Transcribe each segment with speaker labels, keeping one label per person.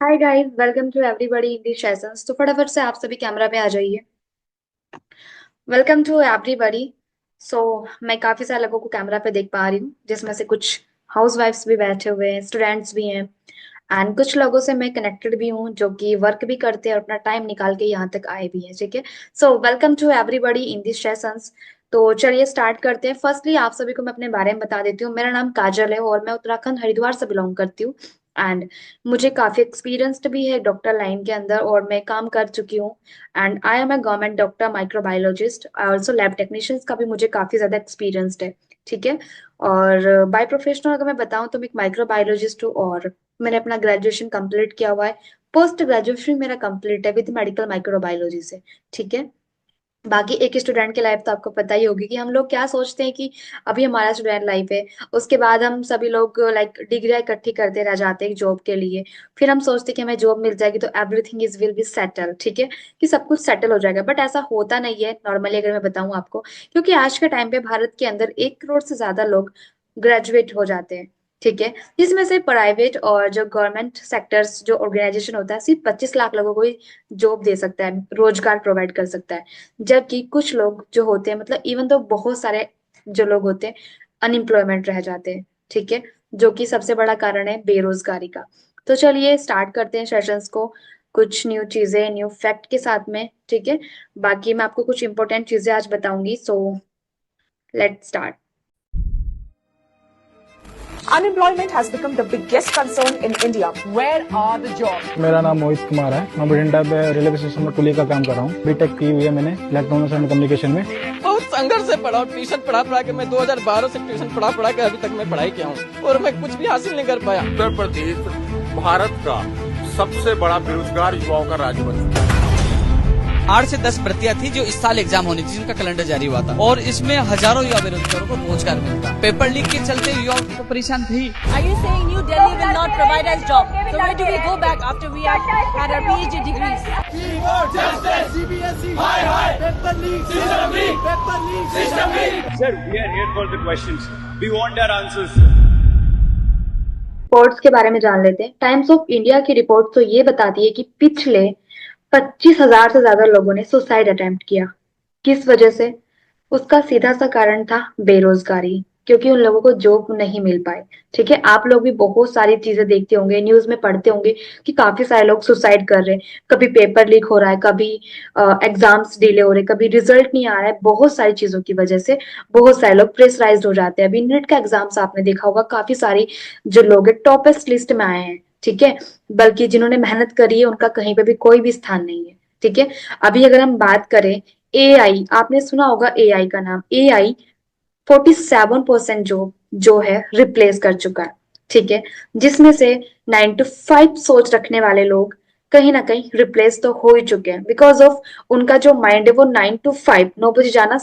Speaker 1: Hi guys, welcome to everybody in the sessions. तो फटाफट से आप सभी कैमरा पे आ जाइए। Welcome to everybody. सो मैं काफी सारे लोगों को कैमरा पे देख पा रही हूँ, जिसमें से कुछ हाउसवाइफ्स भी बैठे हुए हैं, स्टूडेंट्स भी हैं, एंड कुछ लोगों से मैं कनेक्टेड भी हूँ जो कि वर्क भी करते हैं और अपना टाइम निकाल के यहाँ तक आए भी हैं। ठीक है। So welcome to everybody in this sessions. तो चलिए स्टार्ट करते हैं। फर्स्टली आप सभी को मैं अपने बारे में बता देती हूँ। मेरा नाम काजल है और मैं उत्तराखंड हरिद्वार से बिलोंग करती हूँ। एंड मुझे काफी एक्सपीरियंस्ड भी है डॉक्टर लाइन के अंदर, और मैं काम कर चुकी हूँ। And I am a government doctor microbiologist, also lab technicians का भी मुझे काफी ज्यादा एक्सपीरियंस्ड है। ठीक है। और बाय प्रोफेशनल अगर मैं बताऊं तो मैं एक माइक्रोबायोलॉजिस्ट हूँ, और मैंने अपना ग्रेजुएशन कंप्लीट किया हुआ है। पोस्ट ग्रेजुएशन मेरा कंप्लीट है विद मेडिकल माइक्रोबायोलॉजी से। ठीक है। बाकी एक स्टूडेंट की लाइफ तो आपको पता ही होगी कि हम लोग क्या सोचते हैं कि अभी हमारा स्टूडेंट लाइफ है, उसके बाद हम सभी लोग लाइक डिग्रियां इकट्ठी करते रह जाते हैं जॉब के लिए। फिर हम सोचते हैं कि हमें जॉब मिल जाएगी तो everything is will be settle. ठीक है, कि सब कुछ सेटल हो जाएगा, बट ऐसा होता नहीं है नॉर्मली अगर मैं बताऊं आपको। क्योंकि आज के टाइम पे भारत के अंदर 1 करोड़ से ज्यादा लोग ग्रेजुएट हो जाते हैं। ठीक है। जिसमें से प्राइवेट और जो गवर्नमेंट सेक्टर्स जो ऑर्गेनाइजेशन होता है सिर्फ 25 लाख लोगों को ही जॉब दे सकता है, रोजगार प्रोवाइड कर सकता है। जबकि कुछ लोग जो होते हैं, मतलब इवन तो बहुत सारे जो लोग होते हैं अनएम्प्लॉयमेंट रह जाते हैं। ठीक है। जो कि सबसे बड़ा कारण है बेरोजगारी का। तो चलिए स्टार्ट करते हैं सेशंस को कुछ न्यू चीजें, न्यू फैक्ट के साथ में। ठीक है। बाकी मैं आपको कुछ इंपॉर्टेंट चीजें आज बताऊंगी। So let's start.
Speaker 2: Unemployment has become the biggest concern in India. Where are the jobs?
Speaker 3: मेरा नाम मोहित कुमार है। मैं बठिंडा पे रेलवे स्टेशन में कुली का काम कर रहा हूँ। बीटेक की हुई है मैंने इलेक्ट्रॉनिक्स एंड कम्युनिकेशन में।
Speaker 4: बहुत संघर्ष से पढ़ा, ट्यूशन पढ़ा के मैं 2012 से ट्यूशन पढ़ा के अभी तक मैं पढ़ाई किया हूँ और मैं कुछ भी हासिल नहीं कर पाया।
Speaker 5: उत्तर प्रदेश भारत का सबसे बड़ा बेरोजगार युवाओं का राज्य बन चुका है।
Speaker 6: 8 से 10 भर्तियां थी जो इस साल एग्जाम होनी थी, जिनका कैलेंडर जारी हुआ था और इसमें हजारों युवा बेरोजगारों को रोजगार मिलता। पेपर लीक के चलते युवाओं को परेशान थी।
Speaker 7: Are you saying New Delhi will not provide us job? So where do we go back after we have had our PhD degrees?
Speaker 8: Sir, we are here for the questions. We want our answers.
Speaker 1: Reports के बारे में जान लेते हैं। Times of India की report तो ये बताती है कि पिछले 25,000 से ज्यादा लोगों ने सुसाइड अटेम्प्ट किया। किस वजह से? उसका सीधा सा कारण था बेरोजगारी, क्योंकि उन लोगों को जॉब नहीं मिल पाए। ठीक है। आप लोग भी बहुत सारी चीजें देखते होंगे, न्यूज में पढ़ते होंगे कि काफी सारे लोग सुसाइड कर रहे हैं। कभी पेपर लीक हो रहा है, कभी एग्जाम्स डिले हो रहे हैं, कभी रिजल्ट नहीं आ रहा है। बहुत सारी चीजों की वजह से बहुत सारे लोग प्रेशराइज्ड हो जाते हैं। अभी नीट का एग्जाम्स आपने देखा होगा, काफी सारी जो लोग है टॉपेस्ट लिस्ट में आए हैं। ठीक है। बल्कि जिन्होंने मेहनत करी है उनका कहीं पे भी कोई भी स्थान नहीं है। ठीक है। अभी अगर हम बात करें एआई, आपने सुना होगा एआई का नाम। एआई 47% जो है रिप्लेस कर चुका है। ठीक है। जिसमें से 9 to 5 सोच रखने वाले लोग कहीं ना कहीं रिप्लेस तो हो ही चुके हैं, बिकॉज ऑफ उनका जो माइंड है वो 9 to 5, 9 बजे जाना,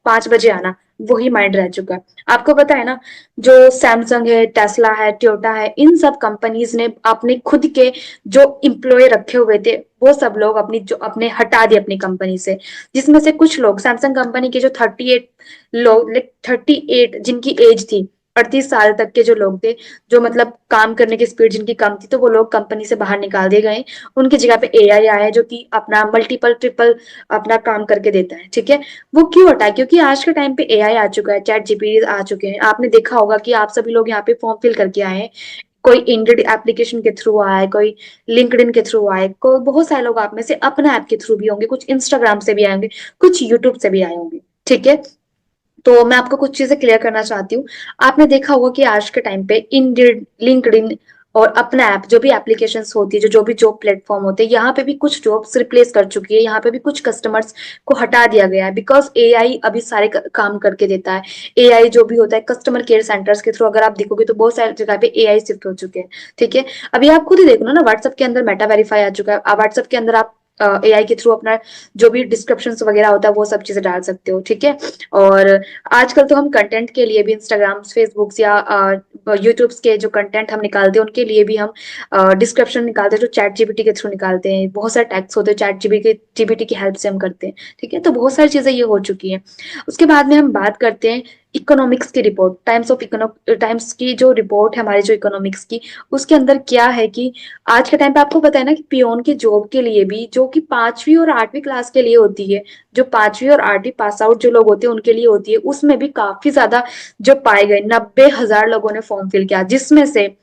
Speaker 1: 5 बजे आना, वही माइंड रह चुका है। आपको पता है ना, जो सैमसंग है, टेस्ला है, टोयोटा है, इन सब कंपनीज ने अपने खुद के जो इम्प्लॉय रखे हुए थे वो सब लोग अपने हटा दिए अपनी कंपनी से। जिसमें से कुछ लोग सैमसंग कंपनी के जो 38 लोग, लाइक 38 जिनकी एज थी, 38 साल तक के जो लोग थे, जो मतलब काम करने की स्पीड जिनकी कम थी, तो वो लोग कंपनी से बाहर निकाल दिए गए। उनकी जगह पे एआई आया है जो कि अपना मल्टीपल ट्रिपल अपना काम करके देता है। ठीक है। वो क्यों हटा? क्योंकि आज के टाइम पे एआई आ चुका है, चैट जीपीटी आ चुके हैं। आपने देखा होगा कि आप सभी लोग यहाँ पे फॉर्म फिल करके आए हैं। कोई इंडीड एप्लीकेशन के थ्रू आया है, कोई लिंक्डइन के थ्रू आए, कोई बहुत सारे लोग आप में से अपना ऐप के थ्रू भी होंगे, कुछ इंस्टाग्राम से भी आए होंगे, कुछ यूट्यूब से भी आए होंगे। ठीक है। तो मैं आपको कुछ चीजें क्लियर करना चाहती हूँ। आपने देखा होगा कि आज के टाइम पे इंडीड, लिंक्डइन और अपना ऐप, जो भी एप्लीकेशंस होती है, जो भी जॉब प्लेटफॉर्म होते हैं, यहाँ पे भी कुछ जॉब्स रिप्लेस कर चुकी है। यहाँ पे भी कुछ कस्टमर्स को हटा दिया गया है, बिकॉज एआई अभी सारे काम करके देता है। एआई जो भी होता है कस्टमर केयर सेंटर्स के थ्रू, अगर आप देखोगे तो बहुत सारी जगह पे एआई शिफ्ट हो चुके हैं। ठीक है। अभी आप खुद ही देख लो ना, व्हाट्सएप के अंदर मेटा वेरीफाई आ चुका है। व्हाट्सएप के अंदर आप एआई के थ्रू अपना जो भी डिस्क्रिप्शन वगैरह होता है वो सब चीजें डाल सकते हो। ठीक है। और आजकल तो हम कंटेंट के लिए भी इंस्टाग्राम, फेसबुक या यूट्यूब के जो कंटेंट हम निकालते हैं उनके लिए भी हम डिस्क्रिप्शन निकालते हैं, जो चैट जीपीटी के थ्रू निकालते हैं। बहुत सारे टैग्स होते हैं, चैट जीपीटी की हेल्प से हम करते हैं। ठीक है। तो बहुत सारी चीजें ये हो चुकी हैं। उसके बाद में हम बात करते हैं इकोनॉमिक्स की रिपोर्ट, टाइम्स की जो रिपोर्ट है हमारी जो इकोनॉमिक्स की, उसके अंदर क्या है कि आज के टाइम पे आपको पता है ना कि पियोन की जॉब के लिए भी, जो कि 5वीं और 8वीं क्लास के लिए होती है, जो 5वीं और 8वीं पास आउट जो लोग होते हैं उनके लिए होती है, उसमें भी काफी ज्यादा जो पाए गए 90,000 लोगों ने फॉर्म फिल किया, जिसमें से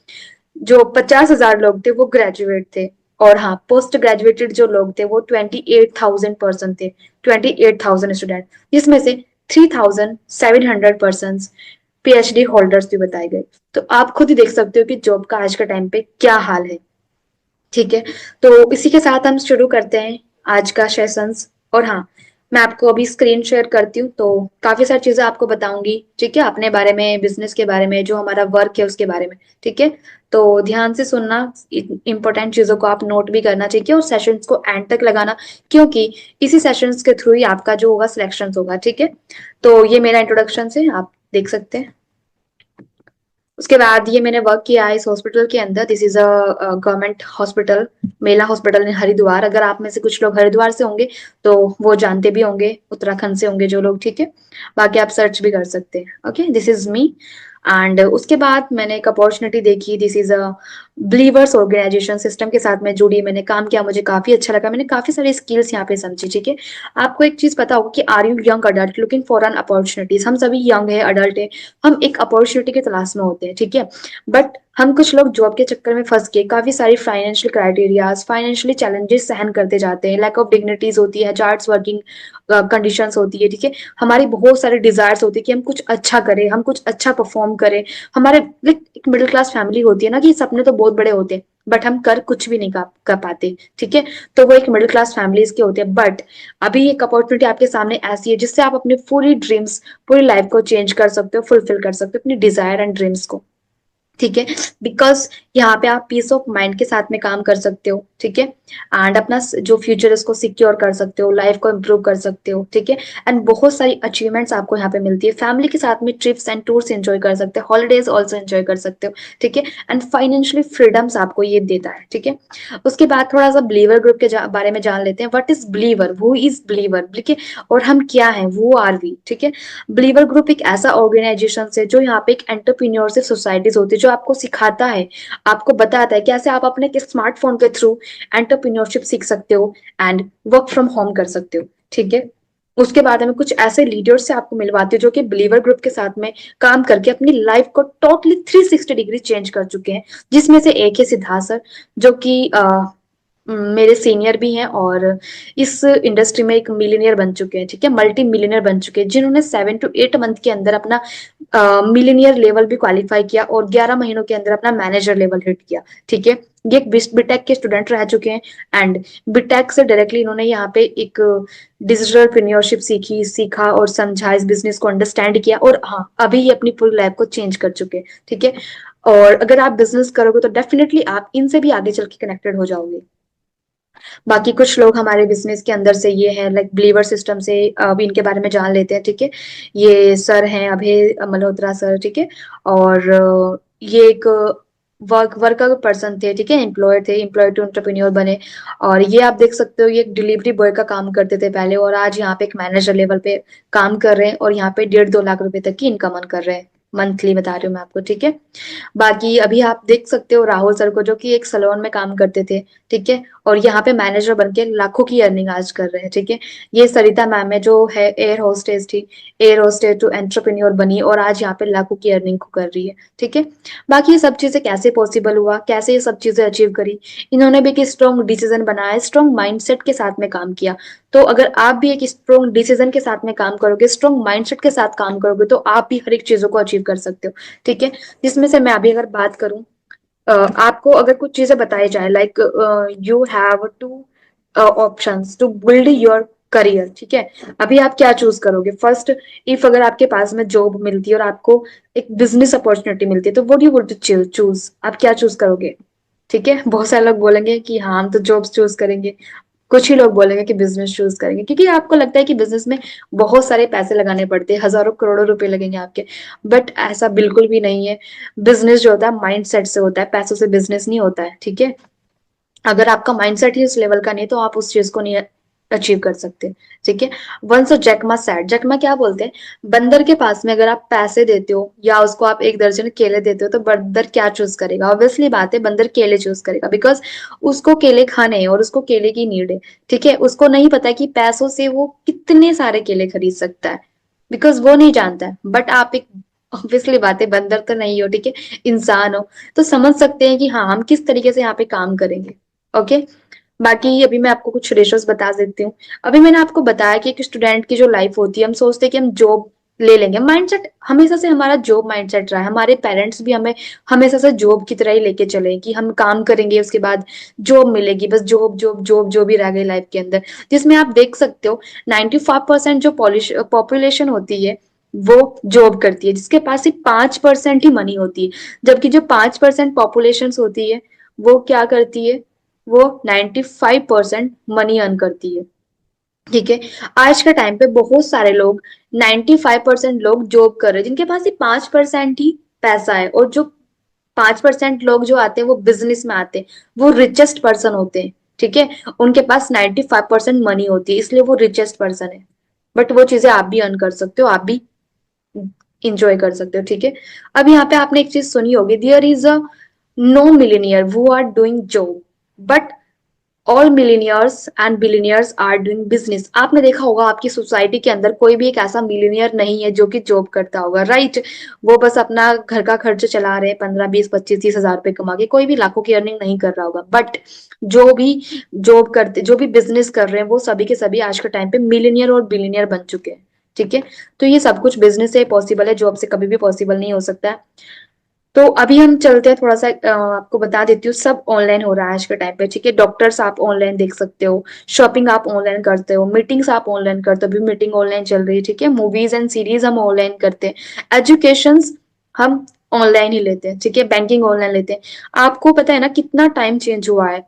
Speaker 1: जो 50,000 लोग थे वो ग्रेजुएट थे, और हाँ पोस्ट ग्रेजुएटेड जो लोग थे वो 28,000 पर्सन थे, 28,000 स्टूडेंट, जिसमें से 3,700 पर्सन पीएचडी होल्डर्स भी बताए गए। तो आप खुद ही देख सकते हो कि जॉब का आज का टाइम पे क्या हाल है। ठीक है, तो इसी के साथ हम शुरू करते हैं आज का सेशंस। और हाँ, मैं आपको अभी स्क्रीन शेयर करती हूँ, तो काफी सारी चीजें आपको बताऊंगी, ठीक है, अपने बारे में, बिजनेस के बारे में, जो हमारा वर्क है उसके बारे में। ठीक है, तो ध्यान से सुनना, इंपॉर्टेंट चीजों को आप नोट भी करना, ठीक है, और सेशंस को एंड तक लगाना, क्योंकि इसी सेशंस के थ्रू ही आपका जो होगा सिलेक्शन होगा। ठीक है, तो ये मेरा इंट्रोडक्शन है, आप देख सकते हैं। उसके बाद ये मैंने वर्क किया है इस हॉस्पिटल के अंदर। This is a government hospital, Mela hospital in Haridwar. अगर आप में से कुछ लोग हरिद्वार से होंगे तो वो जानते भी होंगे, उत्तराखंड से होंगे जो लोग। ठीक है, बाकी आप सर्च भी कर सकते हैं। Okay, this is me. And उसके बाद मैंने एक अपॉर्चुनिटी देखी, this is a believers organisation system के साथ मैं जुड़ी, मैंने काम किया, मुझे काफी अच्छा लगा, मैंने काफी सारी स्किल्स यहाँ पे समझी। ठीक है, आपको एक चीज पता होगा कि are you young adult looking for an opportunities. हम सभी यंग है, अडल्ट है, हम एक अपॉर्चुनिटी की तलाश में होते हैं। ठीक है, बट हम कुछ लोग जॉब के चक्कर में फंस के काफी सारी फाइनेंशियल क्राइटेरियाज, फाइनेंशियली चैलेंजेस सहन करते जाते हैं, लैक ऑफ डिग्निटीज होती है, चार्ट्स वर्किंग कंडीशंस होती है। ठीक है, हमारी बहुत सारे डिजायर्स होती है कि हम कुछ अच्छा करें, हम कुछ अच्छा परफॉर्म करें। हमारे लाइक एक मिडिल क्लास फैमिली होती है ना, कि सपने तो बहुत बड़े होते हैं बट हम कर कुछ भी नहीं कर पाते। ठीक है, तो वो एक मिडिल क्लास फैमिलीज के होते हैं। बट अभी एक अपॉर्चुनिटी आपके सामने ऐसी है जिससे आप अपनी पूरी ड्रीम्स, पूरी लाइफ को चेंज कर सकते हो, फुलफिल कर सकते हो अपनी डिजायर एंड ड्रीम्स को। ठीक है, बिकॉज यहाँ पे आप पीस ऑफ माइंड के साथ में काम कर सकते हो। ठीक है, एंड अपना जो फ्यूचर है उसको सिक्योर कर सकते हो, लाइफ को इम्प्रूव कर सकते हो। ठीक है, एंड बहुत सारी अचीवमेंट्स आपको यहाँ पे मिलती है। फैमिली के साथ में ट्रिप्स एंड टूर्स एंजॉय कर सकते हो, हॉलीडेज ऑल्सो एंजॉय कर सकते हो। ठीक है, एंड फाइनेंशियली फ्रीडम्स आपको ये देता है। ठीक है, उसके बाद थोड़ा सा बिलीवर ग्रुप के बारे में जान लेते हैं। What is believer, who is believer, ठीक है, और हम क्या है, वो आर वी। ठीक है, बिलीवर ग्रुप एक ऐसा ऑर्गेनाइजेशन है जो यहाँ पे एक एंटरप्रेन्योरशिप सोसाइटीज होती है, जो आपको सिखाता है, आपको बताता है कैसे आप अपने स्मार्टफोन के थ्रू एंटरप्रेन्योरशिप सीख सकते हो एंड वर्क फ्रॉम होम कर सकते हो। ठीक है, उसके बाद हमें कुछ ऐसे लीडर्स से आपको मिलवाते हैं जो कि बिलीवर ग्रुप के साथ में काम करके अपनी लाइफ को टोटली 360 डिग्री चेंज कर चुके हैं, जिसमें से एक है सिद्धार्थ सर, जो कि मेरे सीनियर भी हैं और इस इंडस्ट्री में एक मिलीनियर बन चुके हैं। ठीक है, मल्टी मिलीनियर बन चुके हैं, जिन्होंने 7 to 8 मंथ के अंदर अपना मिलीनियर लेवल भी क्वालिफाई किया और 11 महीनों के अंदर अपना मैनेजर लेवल हिट किया। ठीक है, ये एक बीटेक के स्टूडेंट रह चुके हैं एंड बीटेक से डायरेक्टली इन्होंने यहाँ पे एक डिजिटल प्रेन्योरशिप सीखा और समझा, इस बिजनेस को अंडरस्टैंड किया, और हाँ अभी ये अपनी पूरी लाइफ को चेंज कर चुके हैं। ठीक है, और अगर आप बिजनेस करोगे तो डेफिनेटली आप इनसे भी आगे चल के कनेक्टेड हो जाओगे। बाकी कुछ लोग हमारे बिजनेस के अंदर से ये है लाइक बिलीवर सिस्टम से, अभी इनके बारे में जान लेते हैं। ठीक है, ये सर हैं अभय मल्होत्रा सर। ठीक है, और ये एक वर्कर पर्सन थे। ठीक है, एम्प्लॉय थे, एम्प्लॉय टू एंटरप्रेन्योर बने, और ये आप देख सकते हो ये एक डिलीवरी बॉय का काम करते थे पहले, और आज यहाँ पे एक मैनेजर लेवल पे काम कर रहे हैं, और यहाँ पे 1.5-2 लाख रुपए तक की इनकम अर्न कर रहे हैं, मंथली बता रही हूँ मैं आपको। ठीक है, बाकी अभी आप देख सकते हो राहुल सर को, जो कि एक सलोन में काम करते थे। ठीक है, और यहाँ पे मैनेजर बनके लाखों की अर्निंग आज कर रहे हैं। ठीक है, ये सरिता मैम है, जो है एयर होस्टेस थी, एयर होस्टेस टू एंटरप्रेन्योर बनी और आज यहाँ पे लाखों की अर्निंग को कर रही है। ठीक है, बाकी ये सब चीजें कैसे पॉसिबल हुआ, कैसे ये सब चीजें अचीव करी, इन्होंने भी एक स्ट्रॉन्ग डिसीजन बनाया, स्ट्रॉन्ग माइंडसेट के साथ में काम किया। तो अगर आप भी एक स्ट्रॉन्ग डिसीजन के साथ में काम करोगे, स्ट्रॉन्ग माइंडसेट के साथ काम करोगे, तो आप भी हर एक चीजों को अचीव कर सकते हो। ठीक है, जिसमें से मैं अभी अगर बात करूं, आपको अगर कुछ चीजें बताई जाए, like you have two options to build your career. ठीक है, अभी आप क्या चूज करोगे? फर्स्ट, इफ अगर आपके पास में जॉब मिलती है और आपको एक बिजनेस अपॉर्चुनिटी मिलती है, तो व्हाट यू वुड चूज, आप क्या चूज करोगे? ठीक है, बहुत सारे लोग बोलेंगे कि हाँ हम तो जॉब्स चूज करेंगे, कुछ ही लोग बोलेंगे कि बिजनेस चूज करेंगे, क्योंकि आपको लगता है कि बिजनेस में बहुत सारे पैसे लगाने पड़ते हैं, हजारों करोड़ों रुपए लगेंगे आपके, बट ऐसा बिल्कुल भी नहीं है। बिजनेस जो होता है माइंडसेट से होता है, पैसों से बिजनेस नहीं होता है। ठीक है, अगर आपका माइंडसेट ही उस लेवल का नहीं तो आप उस चीज को नहीं अचीव कर सकते। ठीक है, वंस जैकमा सैड, जैकमा क्या बोलते हैं, बंदर के पास में अगर आप पैसे देते हो या उसको आप एक दर्जन केले देते हो तो बंदर क्या चूज करेगा? ऑब्वियसली बात है, बंदर केले चूज करेगा, बिकॉज उसको केले खाने हैं और उसको केले की नीड है। ठीक है, उसको नहीं पता कि पैसों से वो कितने सारे केले खरीद सकता है, बिकॉज वो नहीं जानता है। बट आप एक, ऑब्वियसली बात है, बंदर तो नहीं हो, ठीक है, इंसान हो, तो समझ सकते हैं कि हाँ हम किस तरीके से यहाँ पे काम करेंगे। ओके, बाकी अभी मैं आपको कुछ रेशोज बता देती हूँ। अभी मैंने आपको बताया कि एक स्टूडेंट की जो लाइफ होती है, हम सोचते हैं कि हम जॉब ले लेंगे, माइंडसेट हमेशा से हमारा जॉब माइंडसेट रहा है। हमारे पेरेंट्स भी हमें हमेशा से जॉब की तरह ही लेके चले कि हम काम करेंगे, उसके बाद जॉब मिलेगी, बस जॉब जॉब जॉब जॉब ही रह गई लाइफ के अंदर। जिसमें आप देख सकते हो 95% जो पॉपुलेशन होती है वो जॉब करती है, जिसके पास सिर्फ 5% ही मनी होती है। जबकि जो 5% पॉपुलेशन होती है वो क्या करती है, वो 95% मनी अर्न करती है। ठीक है, आज के टाइम पे बहुत सारे लोग, 95% लोग जॉब कर रहे हैं, जिनके पास सिर्फ 5% ही पैसा है। और जो 5% लोग जो आते हैं वो बिजनेस में आते हैं, वो रिचेस्ट पर्सन होते हैं। ठीक है, उनके पास 95% मनी होती है, इसलिए वो रिचेस्ट पर्सन है। बट वो चीजें आप भी अर्न कर सकते हो, आप भी इंजॉय कर सकते हो। ठीक है, अब यहाँ पे आपने एक चीज सुनी होगी, there is a no millionaire who are doing job, but all millionaires and billionaires are doing business. आपने देखा होगा आपकी सोसाइटी के अंदर कोई भी एक ऐसा मिलीनियर नहीं है जो कि जॉब करता होगा, राइट? वो बस अपना घर का खर्च चला रहे हैं, 15 20 25 30 हजार रुपए कमा के, कोई भी लाखों की अर्निंग नहीं कर रहा होगा। बट जो भी जॉब करते, जो भी बिजनेस कर रहे हैं, वो सभी के सभी आज के टाइम पे मिलीनियर और बिलीनियर बन चुके हैं। ठीक है, तो ये सब कुछ बिजनेस से पॉसिबल है, जॉब से कभी भी पॉसिबल नहीं हो सकता है। तो अभी हम चलते हैं थोड़ा सा, आपको बता देती हूँ, सब ऑनलाइन हो रहा है आज के टाइम पे। ठीक है, डॉक्टर्स आप ऑनलाइन देख सकते हो, शॉपिंग आप ऑनलाइन करते हो, मीटिंग्स आप ऑनलाइन करते हो, अभी मीटिंग ऑनलाइन चल रही है। ठीक है, मूवीज एंड सीरीज हम ऑनलाइन करते हैं, एजुकेशन हम ऑनलाइन ही लेते हैं। ठीक है, बैंकिंग ऑनलाइन लेते हैं। आपको पता है ना कितना टाइम चेंज हुआ है,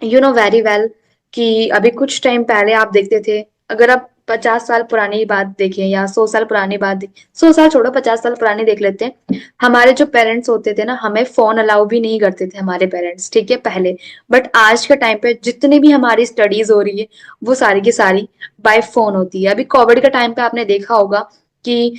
Speaker 1: यू नो वेरी वेल, कि अभी कुछ टाइम पहले आप देखते थे, अगर आप 50 साल पुरानी बात देखें या 100 साल पुरानी बात, 100 साल छोड़ो, 50 साल पुरानी देख लेते हैं। हमारे जो पेरेंट्स होते थे ना, हमें फोन अलाउ भी नहीं करते थे हमारे पेरेंट्स, ठीक है, पहले। बट आज के टाइम पे जितनी भी हमारी स्टडीज हो रही है वो सारी की सारी बाय फोन होती है। अभी कोविड के टाइम पे आपने देखा होगा कि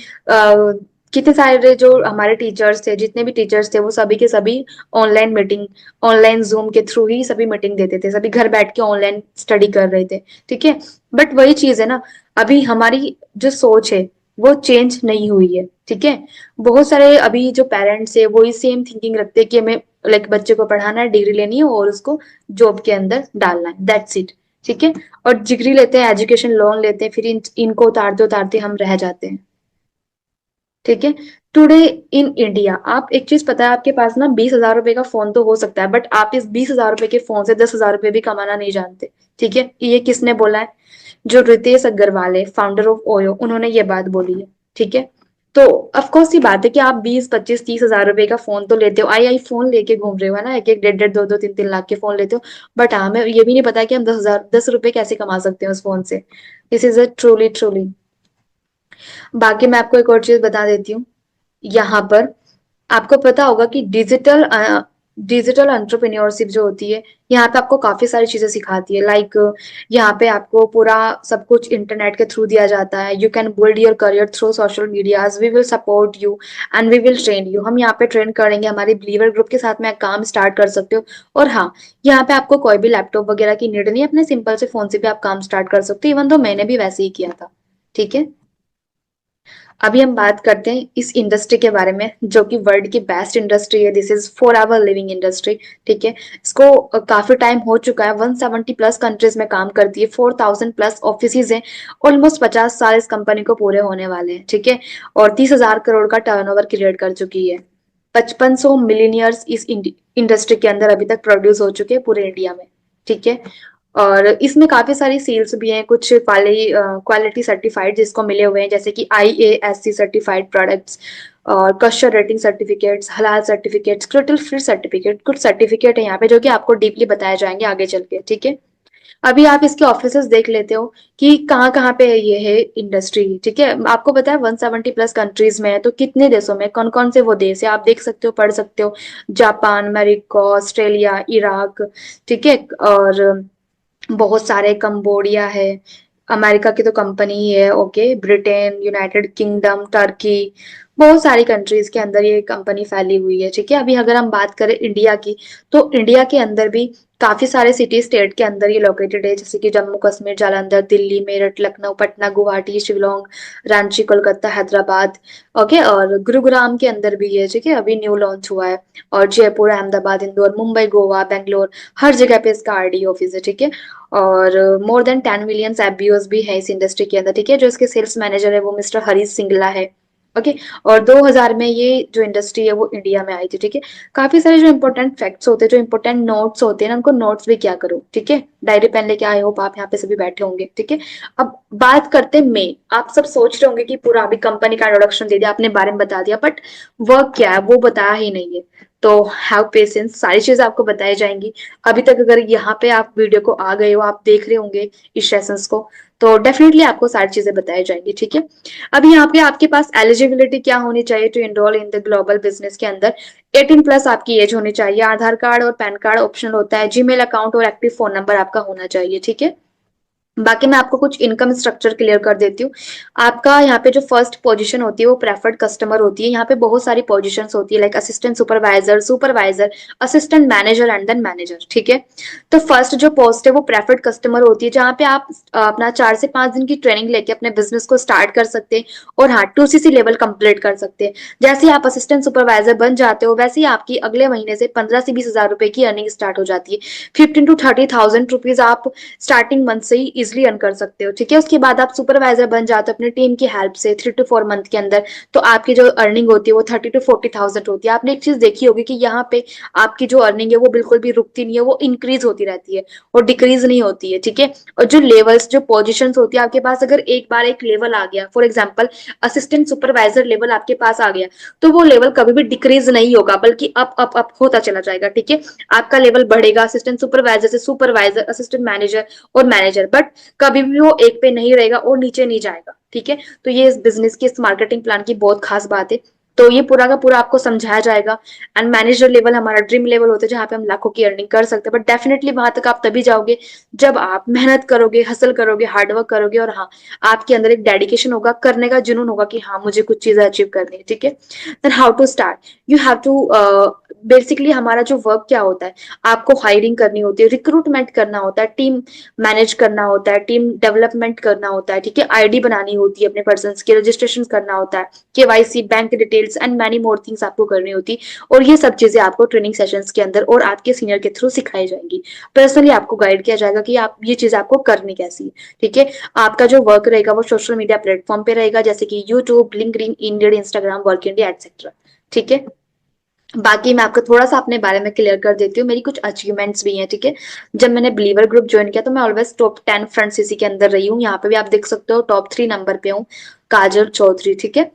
Speaker 1: कितने सारे जो हमारे टीचर्स थे, जितने भी टीचर्स थे, वो सभी के सभी ऑनलाइन मीटिंग, ऑनलाइन जूम के थ्रू ही सभी मीटिंग देते थे, सभी घर बैठ के ऑनलाइन स्टडी कर रहे थे। ठीक है, बट वही चीज है ना, अभी हमारी जो सोच है वो चेंज नहीं हुई है। ठीक है, बहुत सारे अभी जो पेरेंट्स है वही सेम थिंकिंग रखते हैं कि हमें लाइक बच्चे को पढ़ाना है, डिग्री लेनी है और उसको जॉब के अंदर डालना है, दैट्स इट। ठीक है, और डिग्री लेते हैं, एजुकेशन लोन लेते हैं, फिर इनको उतारते उतारते हम रह जाते हैं। ठीक है, टुडे इन इंडिया, आप एक चीज पता है, आपके पास ना 20 हजार रुपए का फोन तो हो सकता है, बट आप इस 20 हजार रुपए के फोन से 10 हजार रुपए भी कमाना नहीं जानते। ठीक है, ये किसने बोला है? जो रितेश अग्रवाल है, फाउंडर ऑफ ओयो, उन्होंने ये बात बोली है। ठीक है, तो ऑफकोर्स ये बात है कि आप 20 25 30 हजार रुपए का फोन तो लेते हो, आई फोन लेके घूम रहे हो, है ना, एक एक 1.5 1.5 2 2 3 3 लाख के फोन लेते हो। बट हाँ, हमें ये भी नहीं पता कि हम 10 रुपए कैसे कमा सकते हैं उस फोन से। This is a truly truly. बाकी मैं आपको एक और चीज बता देती हूँ, यहाँ पर आपको पता होगा कि डिजिटल एंटरप्रेन्योरशिप जो होती है, यहाँ पे आपको काफी सारी चीजें सिखाती है। लाइक यहाँ पे आपको पूरा सब कुछ इंटरनेट के थ्रू दिया जाता है। You can build your career through social medias, we will support you and we will train you. हम यहाँ पे ट्रेन करेंगे, हमारे बिलीवर ग्रुप के साथ में आप काम स्टार्ट कर सकते हो। और हाँ, यहाँ पे आपको कोई भी लैपटॉप वगैरह की नीड नहीं है, अपने सिंपल से फोन से भी आप काम स्टार्ट कर सकते हो, इवन तो मैंने भी वैसे ही किया था। ठीक है, अभी हम बात करते हैं इस इंडस्ट्री के बारे में, जो कि वर्ल्ड की बेस्ट इंडस्ट्री है। This is for ever living industry. ठीक है, इसको काफी टाइम हो चुका है, 170 प्लस कंट्रीज में काम करती है, 4000 प्लस ऑफिस हैं, ऑलमोस्ट 50 साल इस कंपनी को पूरे होने वाले हैं। ठीक है, और 30,000 करोड़ का टर्नओवर क्रिएट कर चुकी है। 5500 मिलीनियर्स इस इंडस्ट्री के अंदर अभी तक प्रोड्यूस हो चुके हैं पूरे इंडिया में। ठीक है, और इसमें काफी सारी सेल्स भी हैं, कुछ क्वालिटी सर्टिफाइड जिसको मिले हुए हैं, जैसे कि IASC सर्टिफाइड प्रोडक्ट्स और कस्टर रेटिंग सर्टिफिकेट्स, हलाल सर्टिफिकेट्स, क्रिटल फ्री सर्टिफिकेट, कुछ सर्टिफिकेट है यहाँ पे जो कि आपको डीपली बताए जाएंगे आगे चल के। ठीक है, अभी आप इसके ऑफिसेस देख लेते हो कि कहाँ कहाँ पे ये है इंडस्ट्री। ठीक है, आपको पता है 170 प्लस कंट्रीज में है, तो कितने देशों में, कौन कौन से वो देश है आप देख सकते हो, पढ़ सकते हो। जापान, अमेरिका, ऑस्ट्रेलिया, इराक, ठीक है, और बहुत सारे, कंबोडिया है, अमेरिका की तो कंपनी ही है, okay, Britain, United kingdom, Turkey, बहुत सारी कंट्रीज के अंदर ये कंपनी फैली हुई है, ठीक है। अभी अगर हम बात करें इंडिया की, तो इंडिया के अंदर भी काफी सारे सिटी स्टेट के अंदर ये लोकेटेड है, जैसे कि जम्मू कश्मीर, जालंधर, दिल्ली, मेरठ, लखनऊ, पटना, गुवाहाटी, शिलोंग, रांची, कोलकाता, हैदराबाद, ओके, और गुरुग्राम के अंदर भी है, ठीक है, अभी न्यू लॉन्च हुआ है। और जयपुर, अहमदाबाद, इंदौर, मुंबई, गोवा, बेंगलोर, हर जगह पे इसका आरडी ऑफिस है, ठीक है। और मोर देन 10 मिलियन एफबीओस भी है इस इंडस्ट्री के अंदर, ठीक है। जो इसके सेल्स मैनेजर है वो मिस्टर हरीश सिंगला है, ओके। और 2000 में ये जो इंडस्ट्री है वो इंडिया में आई थी, ठीक है। काफी सारे जो इंपॉर्टेंट फैक्ट्स होते हैं, जो इंपॉर्टेंट नोट्स होते हैं ना, उनको नोट्स भी क्या करो, ठीक है। डायरी पेन लेके आए हो आप, यहाँ पे सभी बैठे होंगे, ठीक है। अब बात करते में, आप सब सोच रहे होंगे कि पूरा अभी कंपनी का इंट्रोडक्शन दे दिया, अपने बारे में बता दिया, बट वर्क क्या है वो बताया ही नहीं है। तो हैव पेशेंस, सारी चीजें आपको बताई जाएंगी। अभी तक अगर यहाँ पे आप वीडियो को आ गए हो, आप देख रहे होंगे इस सेशंस को, तो डेफिनेटली आपको सारी चीजें बताई जाएंगी, ठीक है। अभी यहाँ पे आपके पास एलिजिबिलिटी क्या होनी चाहिए to enrol in the global business के अंदर? 18 प्लस आपकी एज होनी चाहिए, आधार कार्ड और पैन कार्ड ऑप्शनल होता है, जीमेल अकाउंट और एक्टिव फोन नंबर आपका होना चाहिए, ठीक है। बाकी मैं आपको कुछ इनकम स्ट्रक्चर क्लियर कर देती हूँ। आपका यहाँ पे जो फर्स्ट पोजीशन होती है वो प्रेफर्ड कस्टमर होती है। यहाँ पे बहुत सारी पोजीशंस होती है, like assistant supervisor, supervisor, assistant manager and then manager, ठीक है। तो फर्स्ट जो पोस्ट है वो प्रेफर्ड कस्टमर होती है, जहाँ पे आप अपना 4 से 5 दिन की ट्रेनिंग लेके अपने बिजनेस को स्टार्ट कर सकते हैं और हाँ 2CC लेवल कंप्लीट कर सकते हैं। जैसे ही आप असिस्टेंट सुपरवाइजर बन जाते हो, वैसे ही आपकी अगले महीने से 15 से 20 हजार रुपए की अर्निंग स्टार्ट हो जाती है। 15 to 30,000 रुपीज आप स्टार्टिंग मंथ से ही इजिली अर्न कर सकते हो, ठीक है। उसके बाद आप सुपरवाइजर बन जाते हो अपनी टीम की हेल्प से 3 to 4 मंथ के अंदर, तो आपकी जो अर्निंग होती है वो 30 to 40,000 होती है। आपने एक चीज देखी होगी कि यहाँ पे आपकी जो अर्निंग है वो बिल्कुल भी रुकती नहीं है, वो इंक्रीज होती रहती है और डिक्रीज नहीं होती है, ठीक है। और जो लेवल्स, जो पोजिशन होती है आपके पास, अगर एक बार एक लेवल आ गया, for example assistant supervisor level आपके पास आ गया, तो वो लेवल कभी भी डिक्रीज नहीं होगा, बल्कि अप होता चला जाएगा, ठीक है। आपका लेवल बढ़ेगा असिस्टेंट सुपरवाइजर से सुपरवाइजर, असिस्टेंट मैनेजर और मैनेजर, बट कभी भी वो एक पे नहीं रहेगा और नीचे नहीं जाएगा, ठीक है। तो ये इस बिजनेस की, इस मार्केटिंग प्लान की बहुत खास बात है। तो ये पूरा का पूरा आपको समझाया जाएगा। एंड मैनेजर लेवल हमारा ड्रीम लेवल होता है, जहाँ पे हम लाखों की अर्निंग कर सकते हैं, बट डेफिनेटली वहां तक आप तभी जाओगे जब आप मेहनत करोगे, हसल करोगे, हार्डवर्क करोगे, और हाँ आपके अंदर एक डेडिकेशन होगा, करने का जुनून होगा कि हाँ मुझे कुछ चीजें अचीव करनी है, ठीक है। Then how to start, you have to, basically हमारा जो वर्क क्या होता है, आपको हायरिंग करनी होती है, रिक्रूटमेंट करना होता है, टीम मैनेज करना होता है, टीम डेवलपमेंट करना होता है, ठीक है। आईडी बनानी होती है अपने पर्सन की, रजिस्ट्रेशन करना होता है, KYC, bank details and many more things आपको करनी होती है। और ये सब चीजें आपको ट्रेनिंग सेशंस के अंदर और आपके सीनियर के थ्रू सिखाई जाएंगी। पर्सनली आपको गाइड किया जाएगा कि आप ये चीज आपको करनी कैसी है, ठीक है। आपका जो वर्क रहेगा वो सोशल मीडिया प्लेटफॉर्म पे रहेगा, जैसे कि YouTube, LinkedIn, Indeed, Instagram, work India etcetera, ठीक है। बाकी मैं आपको थोड़ा सा अपने बारे में क्लियर कर देती हूँ, मेरी कुछ अचीवमेंट्स भी हैं, ठीक है। जब मैंने बिलीवर ग्रुप ज्वाइन किया तो मैं ऑलवेज टॉप 10 फ्रंट सीसी के अंदर रही हूँ। यहाँ पे भी आप देख सकते हो टॉप 3 नंबर पे हूँ, काजल चौधरी, ठीक है।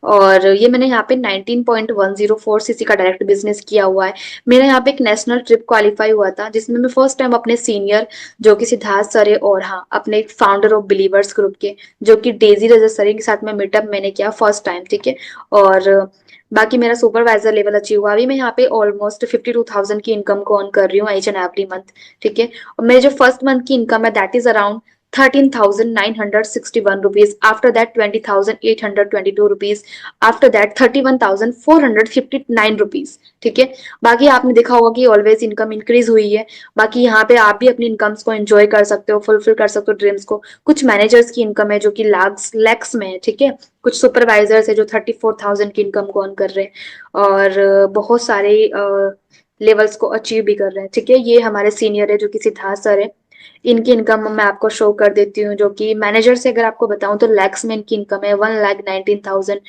Speaker 1: और ये मैंने यहाँ पे 19.104 सीसी का डायरेक्ट बिजनेस किया हुआ है। मेरा यहाँ पे एक नेशनल ट्रिप क्वालिफाई हुआ था, जिसमें मैं फर्स्ट टाइम अपने सीनियर जो कि सिद्धार्थ सर है, और हाँ अपने फाउंडर ऑफ बिलीवर्स ग्रुप के जो कि डेजी रजत सर के साथ में मीटअप मैंने किया फर्स्ट टाइम, ठीक है। और बाकी मेरा सुपरवाइजर लेवल अचीव हुआ। अभी मैं यहाँ पे ऑलमोस्ट 52,000 की इनकम को अर्न कर रही हूँ ईच एंड एवरी मंथ, ठीक है। और मेरे जो फर्स्ट मंथ की इनकम है that is around 13,961 rupees. After that 20,822 rupees. After that 31,459 rupees. ठीक है। बाकी आपने देखा होगा कि ऑलवेज इनकम इंक्रीज हुई है। बाकी यहाँ पे आप भी अपनी इनकम्स को एंजॉय कर सकते हो, फुलफिल कर सकते हो ड्रीम्स को। कुछ मैनेजर्स की इनकम है जो कि लैक्स में है, ठीक है। कुछ सुपरवाइजर्स है जो 34,000 की इनकम को अर्न कर रहे हैं, और बहुत सारे लेवल्स को अचीव भी कर रहे हैं, ठीक है। ये हमारे सीनियर है जो कि सिद्धार्थ सर है। इनकी इनकम मैं आपको शो कर देती हूँ, जो कि मैनेजर से अगर आपको बताऊं तो लैक्स में इनकी इनकम है 1,19,000,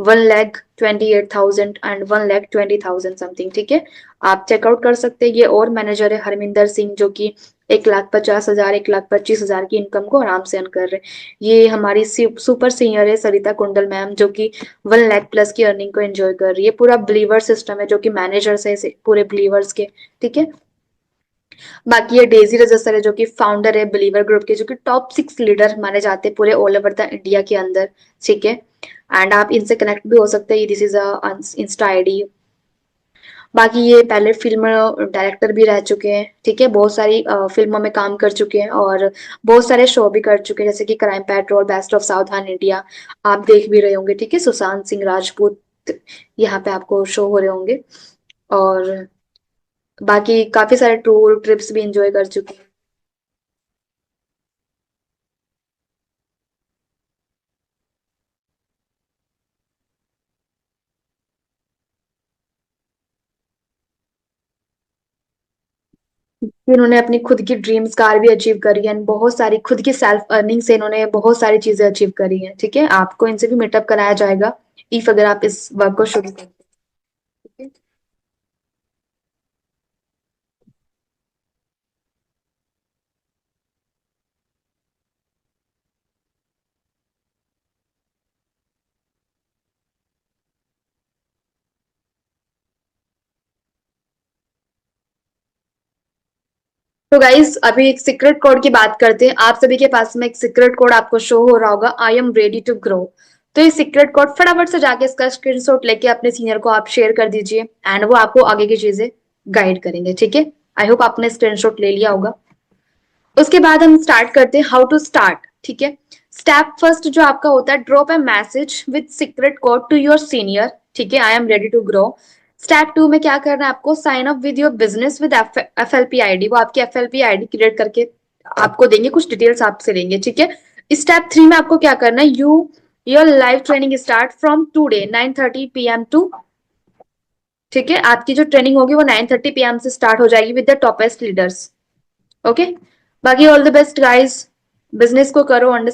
Speaker 1: 1,28,000 एंड 1,20,000 समथिंग, ठीक है। आप चेकआउट कर सकते हैं। ये और मैनेजर है हरमिंदर सिंह जो कि 1,50,000, 1,25,000 की इनकम को आराम से अर्न कर रहे हैं। ये हमारी सुपर सीनियर है सरिता कुंडल मैम जो कि 1 लाख प्लस की अर्निंग को एंजॉय कर रही है। पूरा बिलीवर सिस्टम है जो कि मैनेजर्स है पूरे बिलीवर्स के, ठीक है। बाकी ये डेजी रजत सर है जो कि फाउंडर है बिलीवर ग्रुप के, जो कि टॉप 6 लीडर माने जाते हैं पूरे ऑल ओवर द इंडिया के अंदर, ठीक है। एंड आप इनसे कनेक्ट भी हो सकते हैं। This is a Insta ID. बाकी ये पहले फिल्म डायरेक्टर भी रह चुके हैं, ठीक है, बहुत सारी फिल्मों में काम कर चुके हैं और बहुत सारे शो भी कर चुके हैं, जैसे कि क्राइम पेट्रोल, बेस्ट ऑफ सावधान इंडिया, आप देख भी रहे होंगे, ठीक है, सुशांत सिंह राजपूत यहाँ पे आपको शो हो रहे होंगे। और बाकी काफी सारे टूर ट्रिप्स भी इंजॉय कर चुके हैं। इन्होंने अपनी खुद की ड्रीम्स कार भी अचीव करी है, बहुत सारी खुद की सेल्फ अर्निंग से इन्होंने बहुत सारी चीजें अचीव करी हैं, ठीक है, आपको इनसे भी मीटअप कराया जाएगा इफ अगर आप इस वर्क को शुरू करते हैं, ठीक है। तो गाइज अभी एक सीक्रेट कोड की बात करते हैं। आप सभी के पास में एक सीक्रेट कोड आपको शो हो रहा होगा, I am ready to grow. तो ये सीक्रेट कोड फटाफट से जाके इसका स्क्रीनशॉट लेके अपने सीनियर को आप शेयर कर दीजिए एंड वो आपको आगे की चीजें गाइड करेंगे, ठीक है। आई होप आपने स्क्रीनशॉट ले लिया होगा। उसके बाद हम स्टार्ट करते हैं हाउ टू स्टार्ट, ठीक है। स्टेप फर्स्ट जो आपका होता है, drop a message with secret code to your senior, ठीक है, I am ready to grow. Step 2 में क्या करना है आपको, sign up with your business with FLP ID, वो आपकी FLP आईडी क्रिएट करके आपको देंगे, कुछ डिटेल्स आपसे लेंगे, ठीक है। स्टेप 3 में आपको क्या करना है, your live training start from today 9:30 PM to, ठीक है, आपकी जो ट्रेनिंग होगी वो 9:30 PM से स्टार्ट हो जाएगी with the toppest leaders, okay. बाकी all the best guys, business को करो, अंडरस्टैंड